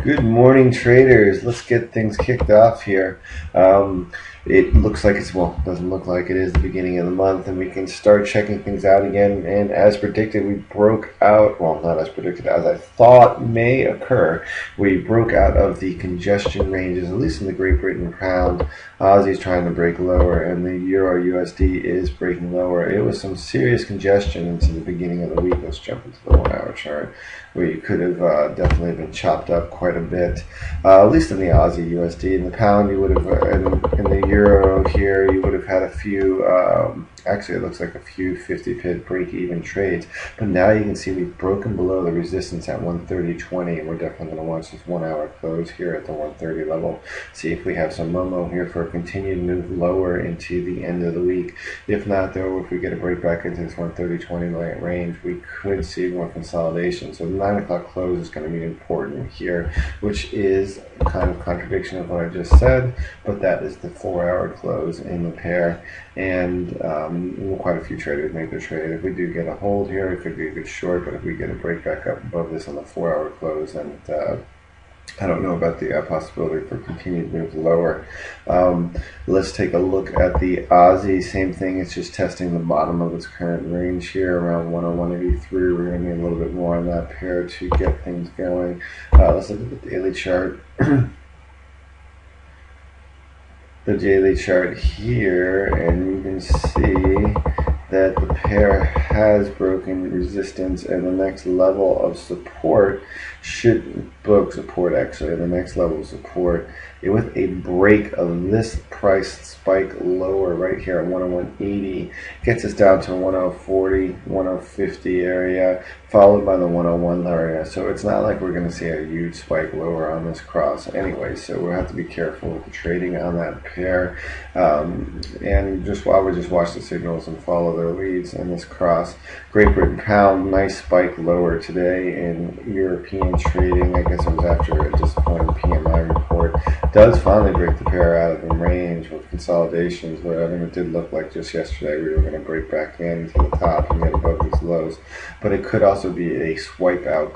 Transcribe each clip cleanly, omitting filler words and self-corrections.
Good morning, traders. Let's get things kicked off here. It looks like doesn't look like it is the beginning of the month, and we can start checking things out again. And as predicted, we broke out, well, not as predicted, as I thought may occur. We broke out of the congestion ranges, at least in the Great Britain pound. Aussie's trying to break lower, and the Euro USD is breaking lower. It was some serious congestion into the beginning of the week. Let's jump into the 1 hour chart, where you could have definitely been chopped up quite a bit, at least in the Aussie USD. In the pound, you would have, in the Euro here, you would have had a few, actually it looks like a few 50 pip break-even trades, but now you can see we've broken below the resistance at 130.20, and we're definitely going to watch this 1 hour close here at the 130 level, see if we have some momo here for a continued move lower into the end of the week. If not, though, if we get a break back into this 130.20 range, we could see more consolidation. So the 9 o'clock close is going to be important here, which is kind of contradiction of what I just said, but that is the 4 hour close in the pair, and quite a few traders make the trade. If we do get a hold here, it could be a good short, but if we get a break back up above this on the 4 hour close, then I don't know about the possibility for continued move lower. Let's take a look at the Aussie. Same thing, it's just testing the bottom of its current range here around 101.83. We're going to need a little bit more on that pair to get things going. Let's look at the daily chart. The daily chart here, and you can see that the pair has broken resistance, and the next level of support should broke support actually. The next level of support, with a break of this price spike lower right here at 101.80, gets us down to 104.40, 104.50 area, followed by the 101 area. So it's not like we're going to see a huge spike lower on this cross anyway, so we'll have to be careful with the trading on that pair, and just while we just watch the signals and follow their leads in this cross. Great Britain pound, nice spike lower today in European trading. I guess it was after a disappointing PMI report. Does finally break the pair out of the range with consolidations, but I mean, it did look like just yesterday we were going to break back into the top and get above these lows. But it could also be a wipeout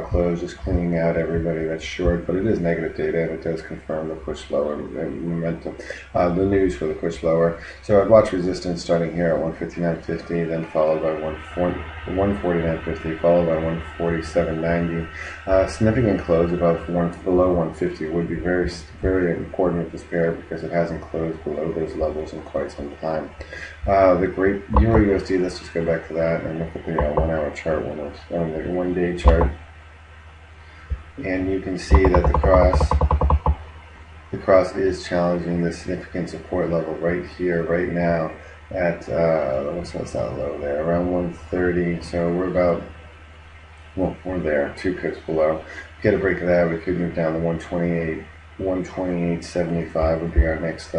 close, just cleaning out everybody that's short. But it is negative data, and it does confirm the push lower and momentum, the news for the push lower. So I'd watch resistance starting here at 159.50, then followed by 149.50, followed by 147.90. Significant close below 150 would be very, very important with this pair because it hasn't closed below those levels in quite some time. The great Euro USD, let's just go back to that and look at the 1 hour chart, the 1 day chart, and you can see that the cross is challenging the significant support level right here, right now at what's that low there, around 130. So we're about, well, we're there, 2 pips below. Get a break of that, we could move down to 128. 128.75 would be our next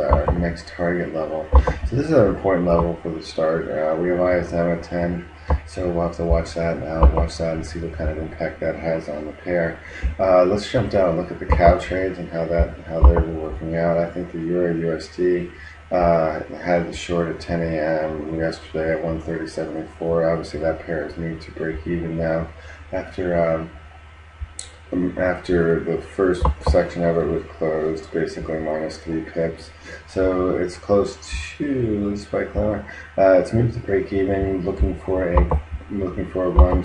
target level. So this is an important level for the start. We have ISM at 10, so we'll have to watch that and see what kind of impact that has on the pair. Let's jump down and look at the cow trades and how they're working out. I think the Euro USD had the short at 10 a.m. yesterday at 130.74. Obviously that pair is need to break even now after the first section of it was closed, basically minus 3 pips. So it's close to the spike lower. It's moved to break even, looking for a run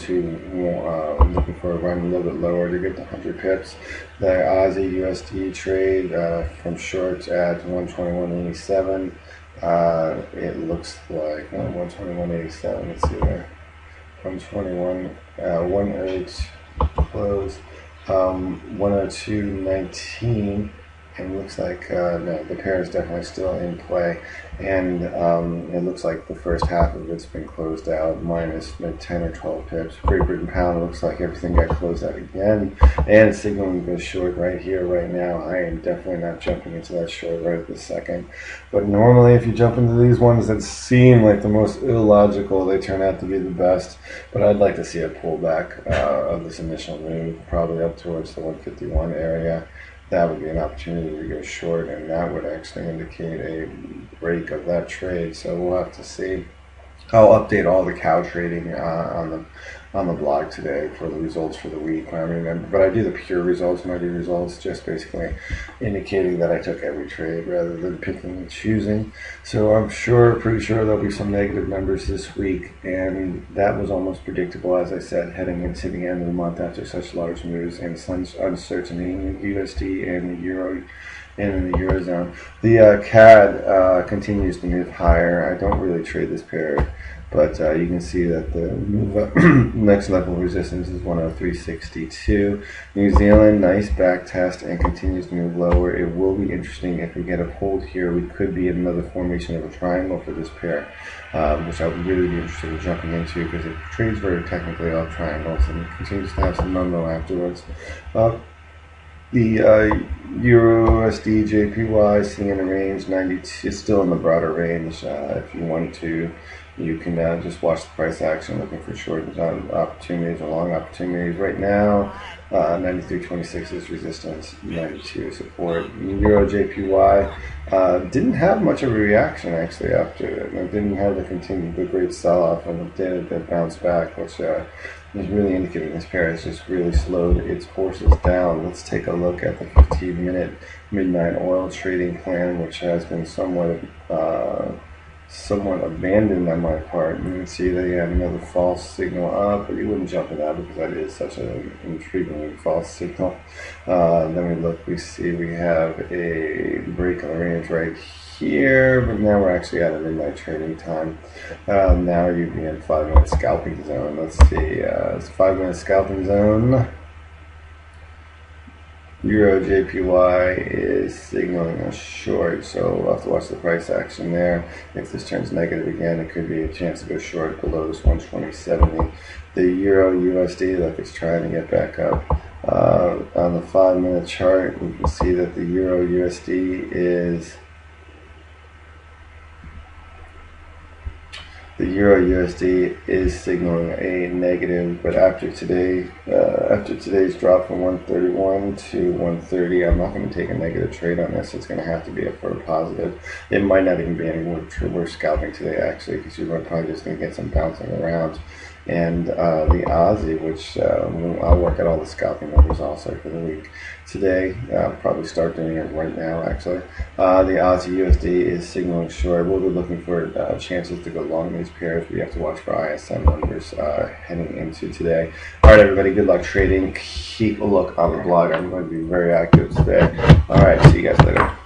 a little bit lower to get to 100 pips. The Aussie USD trade from shorts at 121.87. It looks like 121.87. Let's see there. 108 close. 102.19, and it looks like no, the pair is definitely still in play, and it looks like the first half of it's been closed out minus 10 or 12 pips. Great Britain pound, looks like everything got closed out again, and signaling the short right here, right now. I am definitely not jumping into that short right this second, but normally if you jump into these ones that seem like the most illogical, they turn out to be the best. But I'd like to see a pullback of this initial move, probably up towards the 151 area. That would be an opportunity to go short, and that would actually indicate a break of that trade. So we'll have to see. I'll update all the cow trading on on the blog today for the results for the week. I remember, but I do the pure results when I do results, just basically indicating that I took every trade rather than picking and choosing. So I'm pretty sure there'll be some negative numbers this week, and that was almost predictable, as I said, heading into the end of the month after such large moves and uncertainty in USD and the euro. And in the Eurozone, the CAD continues to move higher. I don't really trade this pair, but you can see that the move up next level resistance is 103.62. New Zealand, nice back test and continues to move lower. It will be interesting if we get a hold here. We could be in another formation of a triangle for this pair, which I would really be interested in jumping into because it trades very technically off triangles and it continues to have some momo afterwards. The Euro USD JPY sitting in a range 92, still in the broader range. If you want to, you can just watch the price action, looking for short opportunities or long opportunities. Right now, 93.26 is resistance, 92 support. Euro JPY didn't have much of a reaction actually after it. It didn't have the great sell-off, and it did bounce back, which is really indicating this pair has just really slowed its horses down. Let's take a look at the 15-minute midnight oil trading plan, which has been somewhat abandoned on my part. You can see that you have another false signal up, but you wouldn't jump at that because that is such an intriguingly false signal. Then we look, we see we have a break on the range right here, but now we're actually at a midnight trading time. Now you'd be in 5-minute scalping zone. Let's see, it's 5-minute scalping zone. Euro JPY is signaling a short, so we'll have to watch the price action there. If this turns negative again, it could be a chance to go short below this 120.70. The Euro USD, look, it's trying to get back up. On the 5-minute chart, we can see that the Euro USD is signaling a negative, but after today's drop from 131 to 130, I'm not going to take a negative trade on this. It's going to have to be for a positive. It might not even be any worth scalping today actually, because you're probably just going to get some bouncing around. And the Aussie, which I'll work out all the scalping numbers also for the week today. I'll probably start doing it right now actually. The Aussie USD is signaling short. We'll be looking for chances to go long in these pairs. We have to watch for ISM numbers heading into today. Alright everybody, good luck trading. Keep a look on the blog. I'm going to be very active today. Alright, see you guys later.